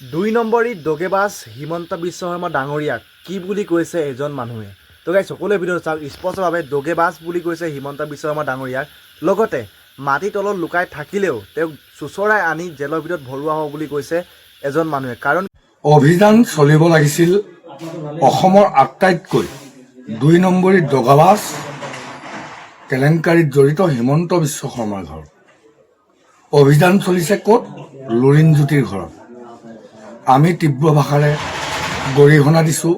দুই নম্বৰী দগেবাজ হিমন্ত বিশ্ব শৰ্মা ডাঙৰীয়াক কি বুলি কৈছে এজন মানুহে। তো গাইছ সকলোৱে ভিডিঅ' চাওক। স্পষ্টভাৱে দগেবাজ বুলি কৈছে হিমন্ত বিশ্ব শৰ্মা ডাঙৰীয়াক। লগতে মাটি তলত লুকাই থাকিলেও তেওঁক চোঁচৰাই আনি জেলৰ ভিতৰত ভৰোৱা হ'ব বুলি কৈছে এজন মানুহে। কাৰণ অভিযান চলিব লাগিছিল অসমৰ আটাইতকৈ ২ নম্বৰী দগাবাজ কেলেংকাৰীত জড়িত হিমন্ত বিশ্ব শৰ্মাৰ ঘৰ। অভিযান চলিছে ক'ত? লুৰিণজ্যোতিৰ ঘৰত। আমি তীব্ৰ ভাষাৰে গৰিহণা দিছোঁ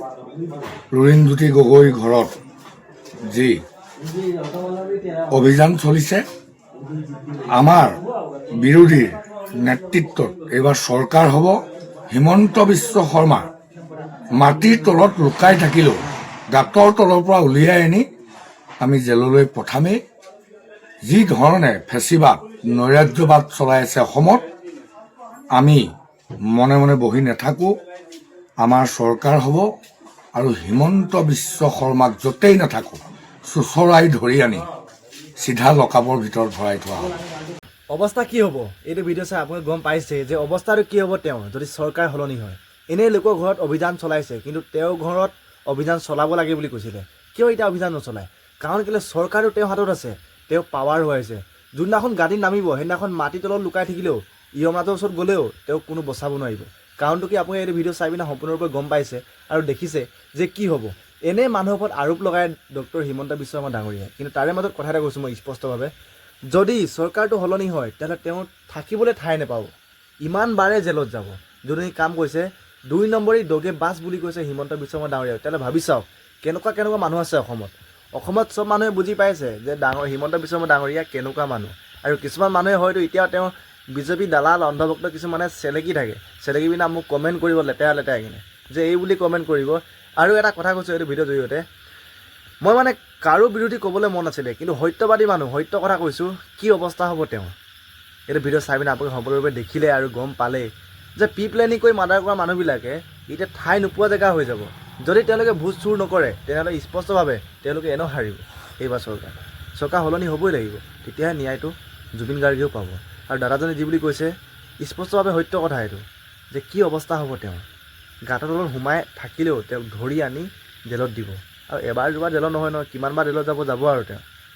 লুৰিণজ্যোতি গগৈৰ ঘৰত যি অভিযান চলিছে। আমাৰ বিৰোধীৰ নেতৃত্বত এইবাৰ চৰকাৰ হ'ব। হিমন্ত বিশ্ব শৰ্মা মাটিৰ তলত লুকাই থাকিলেও গাঁতৰ তলৰ পৰা উলিয়াই আনি আমি জেললৈ পঠামেই। যি ধৰণে ফেচিবাদ নৈৰাজ্যবাদ চলাই আছে অসমত, আমি মনে মনে বহি নাথাকোঁ। আমাৰ চৰকাৰ হ'ব আৰু হিমন্ত বিশ্ব শৰ্মাক য'তেই নাথাকোঁ চোঁচৰাই ধৰি আনি চিধা লকাপৰ ভিতৰত ভৰাই থোৱা হ'ব। অৱস্থা কি হ'ব এইটো ভিডিঅ' চাই আপুনি গম পাইছে যে অৱস্থাটো কি হ'ব তেওঁ যদি চৰকাৰ সলনি হয়। এনেই লোকৰ ঘৰত অভিযান চলাইছে, কিন্তু তেওঁৰ ঘৰত অভিযান চলাব লাগে বুলি কৈছিলে। কিয় এতিয়া অভিযান নচলায়? কাৰণ কেলৈ চৰকাৰটো তেওঁৰ হাতত আছে, তেওঁ পাৱাৰ হৈ আছে। যোনদিনাখন গাড়ীত নামিব সেইদিনাখন মাটিৰ তলত লুকাই থাকিলেও ইয়মাজৰ ওচৰত গ'লেও তেওঁক কোনো বচাব নোৱাৰিব। কাৰণটো কি আপুনি এইটো ভিডিঅ' চাই পিনে সম্পূৰ্ণৰূপে গম পাইছে আৰু দেখিছে যে কি হ'ব। এনেই মানুহৰ ওপৰত আৰোপ লগাই ডক্টৰ হিমন্ত বিশ্ব শৰ্মা ডাঙৰীয়াই। কিন্তু তাৰে মাজত কথা এটা কৈছোঁ মই স্পষ্টভাৱে, যদি চৰকাৰটো সলনি হয় তেতিয়াহ'লে তেওঁ থাকিবলৈ ঠাই নাপাব, ইমান বাৰে জেলত যাব। যোনে কাম কৰিছে ২ নম্বৰী দগেবাজ বুলি কৈছে হিমন্ত বিশ্ব শৰ্মা ডাঙৰীয়াক। তেতিয়াহ'লে ভাবি চাওক কেনেকুৱা মানুহ আছে অসমত। অসমত চব মানুহে বুজি পাইছে যে হিমন্ত বিশ্ব শৰ্মা ডাঙৰীয়া কেনেকুৱা মানুহ। আৰু কিছুমান মানুহে হয়তো এতিয়া তেওঁ বিজেপি দালাল অন্ধভক্ত কিছুমানে চেলেকি থাকে। চেলেকি পিনে মোক কমেণ্ট কৰিব লেতেৰা কিনে যে এই বুলি কমেণ্ট কৰিব। আৰু এটা কথা কৈছোঁ এইটো ভিডিঅ'ৰ জৰিয়তে, মই মানে কাৰো বিৰোধী ক'বলৈ মন নাছিলে, কিন্তু সত্যবাদী মানুহ, সত্য কথা কৈছোঁ। কি অৱস্থা হ'ব তেওঁ এইটো ভিডিঅ' চাই পিনে আপুনি সম্পূৰ্ণৰূপে দেখিলে আৰু গম পালে যে প্ৰি প্লেনিং কৰি মাৰ্ডাৰ কৰা মানুহবিলাকে এতিয়া ঠাই নোপোৱা জেগা হৈ যাব। যদি তেওঁলোকে ভোজ চুৰ নকৰে তেনেহ'লে স্পষ্টভাৱে তেওঁলোকে এনেও হাৰিব। এইবাৰ চৰকাৰ সলনি হ'বই লাগিব, তেতিয়াহে ন্যায়টো জুবিন গাৰ্গেও পাব। আৰু দাদাজনে যি বুলি কৈছে স্পষ্টভাৱে সত্য কথা এইটো, যে কি অৱস্থা হ'ব তেওঁ। গাঁতৰ তলত সোমাই থাকিলেও তেওঁক ধৰি আনি জেলত দিব। আৰু এবাৰ দুবাৰ জেলত নহয় কিমানবাৰ জেলত যাব আৰু তেওঁ।